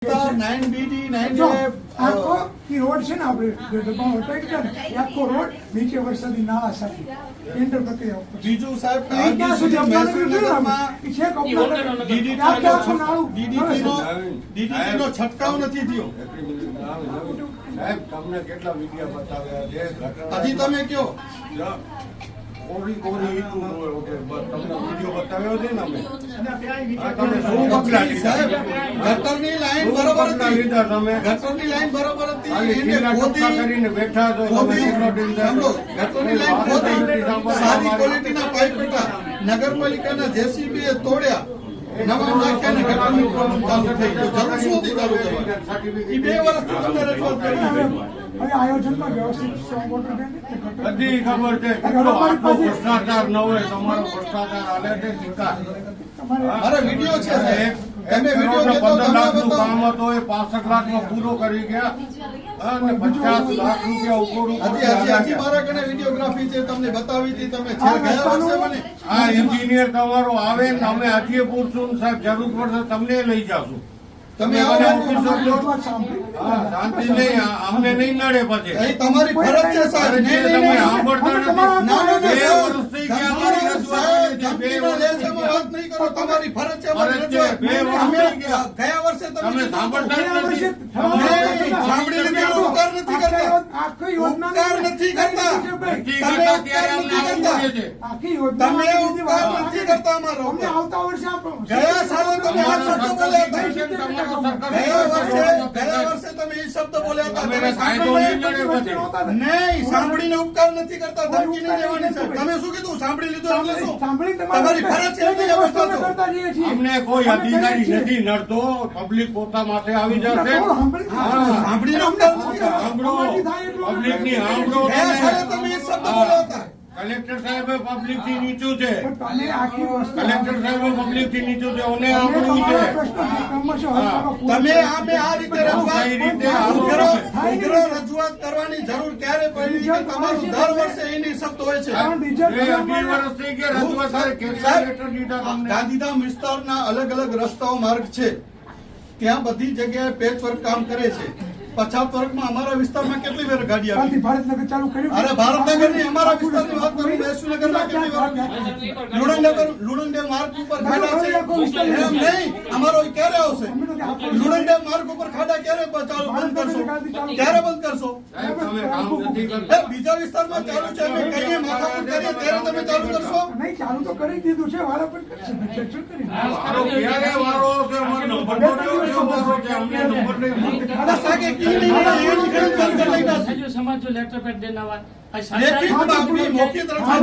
9BD 9A આખો ઈ road છે ને આપણે આખો રોડ નીચે વરસાદી નાળા સાથે ટેન્ડર પ્રક્રિયા ઉપર બીજું સાહેબ એ ક્યાં સુધી મહેસૂલનગરમાં છે કપડા DDT નો છંટકાવ નથી થયો. સાહેબ તમને કેટલા વિડીયો બતાવ્યા છે હજી તમે કયો કોરી ઈટું તમને વિડીયો બતાવ્યો છે ને અમે તમે શું શું પગલા પકડી સાહેબ? ગટરની લાઈન બરોબર હતી. લીધા તમે ગટરની લાઈન બરોબર હતી. ખાલી એને કિલ્લા ટપકા ખોદી કરીને બેઠા છો તમે ખોદી કેટલો ટીમ સાંભળો, ગટરની લાઈન ખોદી સારી ક્વોલિટીના પાઇપ હતા. નગરપાલિકાના જેસીબી એ તોડ્યા, નવા નાખ્યા ને ગટરનું પ્રોબ્લેમ ચાલુ થઈ ગયો. જરૂર શું હતી ચાલુ કરવાની? ઈ 2 વર્ષથી તમને રજૂઆત કરી છે. હવે આયોજનમાં વ્યવસ્થિત સ્ટ્રોંગ વોટર ડેમ બધી ખબર છે કેટલો આટલો ભ્રષ્ટાચાર ન હોય તમારો ભ્રષ્ટાચાર હાલે છે શિકાર મારે વિડીયો છે સાહેબ. તમે વિડીયો એક દેતો કરોડને 15 તમને લાખનું બતાવો. કામ હતો એ 65 લાખમાં પૂરો કરી ગયા અને 50 લાખ રૂપિયા ઉપરું હજી મારા કને વિડીયોગ્રાફી છે, તમને બતાવી હતી. તમે છે ગયા વર્ષે મને આ એન્જિનિયર તમારો આવે ને અમે હજીએ પૂછશું ને સાહેબ જરૂર પડશે તમને લઈ જાશું તમે મને આવો. ઓફિસર છો હા, શાંતિ નહીં અમને નહીં નડે પછી એ તમારી ફરજ છે સાહેબ. અરે નહીં, જે નહીં, તમે નહીં. સાંભળતા અમે નથી તમારા ના, ના, ના, 2 સાહેબ. વર્ષથી ગયા અમારી રજૂઆત છે, 2 ધમકીના લેશમાં વાત નહીં કરો. તમારી ફરજ છે અમારી ફરજ છે. રજૂઆત. 2 વર્ષ અમે થઈ ગયા. ગયા વર્ષે તમે તમે સાંભળતા જ નથી. નહીં, સાંભળી લીધેલો ઉપકાર નથી કરતા. આખી યોજના ઉપકાર નથી કરતા. નથી તમે કરતા ઉપકાર ત્યારે નથી અમને કરતા. આવું લાગે છે. આખી યોજના તમે ઉપકાર નથી કરતા અમારો. અમને આવતા વર્ષે આપો ગયા સાલે તમે આ શબ્દ બોલ્યા હતા. ગયા વર્ષે તમે એ શબ્દ બોલ્યા હતા. તમે તમે કાયદો નહીં સાંભળી નડે પછી. નહીં, સાંભળીને ઉપકાર નથી કરતા. ધમકી નહીં દેવાની સાહેબ. તમે શું કીધું? સાંભળી લીધું એટલે શું? તમારી ફરજ છે એટલે વ્યવસ્થા તો. કરતા જઈએ છીએ અમને કોઈ અધિકારી નથી નડતો પબ્લિક પોતા માટે આવી જશે હા, સાંભળીને ઉપકાર નથી કરતા. સાંભળો પબ્લિક ની સાંભળો ગયા સાલે તમે. તમે એ શબ્દ બોલ્યા હતા. કલેક્ટર સાહેબ પબ્લિક થી નીચું છે તમે આખી વસ્તુ કલેક્ટર સાહેબ પબ્લિક થી નીચું છે અને આપણું છે તમે આમે આ રીતે કઈ રીતે આવો ઉગ્ર રજૂઆત કરવાની જરૂર ક્યારે પડી કે તમારું દર વર્ષે એની શબ્દ હોય છે. એ 18 વર્ષ થઈ ગયા રજૂઆત કરે કેટલા લેટર દીધા તમને ગાંધીધામ વિસ્તારના અલગ અલગ રસ્તાઓ માર્ગ છે, ત્યાં બધી જગ્યાએ પેચવર્ક કામ કરે છે. પછાત વર્ગમાં અમારા વિસ્તારમાં કેટલી વાર ગાડી આવી? ભારતનગર ચાલુ કર્યું અરે ભારતનગર ની અમારા વિસ્તારની વાત કરું, મહેસૂલનગરમાં કેટલી વાર લુણંડે માર્ગ ઉપર ખાડા છે. એમ નહીં, અમારો ઈ ક્યારે આવશે? લુણંડે માર્ગ ઉપર ખાડા ક્યારે બંધ કરશો? ક્યારે બંધ કરશો? સાહેબ તમે કામ નથી કરતા એ બીજા વિસ્તારમાં ચાલુ છે, અમે કહીએ માથાકૂટ કરીએ ત્યારે તમે ચાલુ કરશો? નહીં ચાલુ તો કરી દીધું છે વાળા પણ કરશે ચર્ચા કરી મારો ક્યારે વારો છે અમારો નંબર તો કેવો વારો છે અમને નંબર નહીં અરે સાગે કી નહીં, એની ઘણી બંધ કરી નાખી. जो समाज जो लेटर पैड देना हुआ લેખિત બાતમી મૌખિક રજૂઆત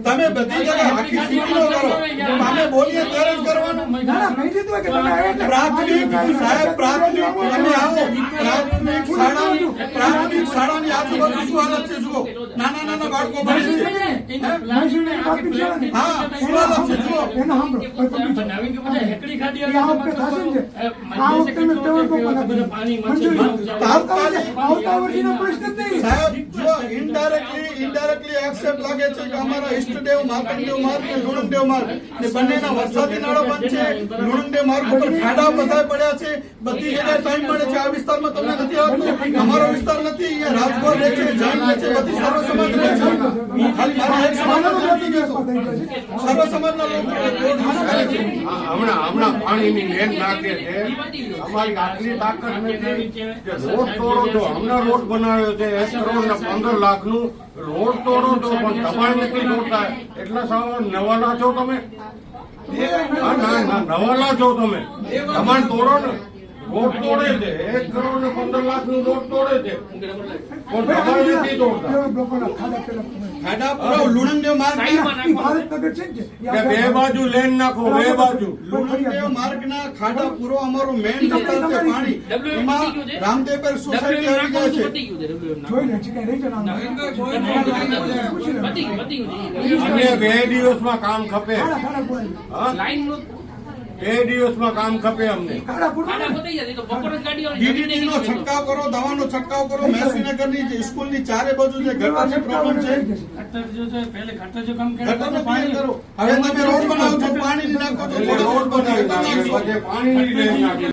તમે બધી જગ્યાએ આખી સિટીનો કરો. અમે બોલીએ ત્યારે જ કરવાનું. ના ના કહી દીધું હોય કે તમે આવ્યા એટલે પ્રાથમિક સાહેબ, પ્રાથમિક તમે આવો, પ્રાથમિક શાળાની આજુબાજુ શું હાલત છે જુઓ. નાના નાના બાળકો ભણે છે. હા, શું હાલત છે જુઓ. એનો સાંભળો હેકડી ખાધી આ વખતે થશે ને આ વખતે મેં પાણી આવતા વર્ષનો પ્રશ્ન જ નહીં સાહેબ જો ઇનડાયરેક્ટલી એક્સેપ્ટ લાગે છે કે અમારા ઈષ્ટદેવ માતંગદેવ માર્ગ ને લુણંગદેવ માર્ગ ને બંનેના વરસાદી નાળા બંધ છે. લુણંગદેવ માર્ગ ઉપર ખાડા બધા પડ્યા છે. બધી જગ્યાએ ટાઈમ મળે છે. આ વિસ્તારમાં તમને નથી આવતું. અમારો વિસ્તાર નથી. અહીંયા રાજકોટ રહે છે, જૈન રહે છે, બધી સર્વ સમાજ રહે છે. ખાલી મારા એક સમાજનો નથી કહેતો. સર્વ સમાજના લોકો હમણાં પાણીની લેન નાખે છે અમારી આટલી તાકાત નથી કે રોડ તોડો છો હમણાં રોડ બનાવ્યો છે 1 કરોડ ને 15 લાખનું રોડ તોડો છો પણ દબાણ નથી તોડતા એટલા સાવ નવાલા છો તમે હા ના નવાલા છો તમે દબાણ તોડો ને રોડ તોડે છે 1 કરોડ ને 15 લાખનું રોડ તોડે છે પણ દબાણ નથી તોડતા ખાડા પુરાવ લુણંગદેવ માર્ગ ભારતનગર છે ને કે 2 બાજુ લેન નાખો 2 બાજુ લુણંગદેવ માર્ગના ખાડા પૂરો અમારો મેઇન રસ્તા છે. પાણી એમાં રામદેવપર સોસાયટી આવી જાય છે. જોઈ લે છે કે રહી જવાનું અને 2 દિવસમાં કામ ખપે ખાડા પૂરા હા 2 દિવસમાં કામ ખપે અમને ખાડા પૂરા DDT નો છંટકાવ કરો, દવાનો છંટકાવ કરો. મહેસૂલનગરની સ્કૂલની ચારે બાજુ જે ગટરની પ્રોબ્લેમ છે गटर जो है पहले गटर जो काम ગટરનો ક્લિયર કરો. હવે તમે રોડ બનાવો છો, પાણી નાખો છો, એટલે રોડ બનાવી નાખે, પછી પાણીની લેન નાખે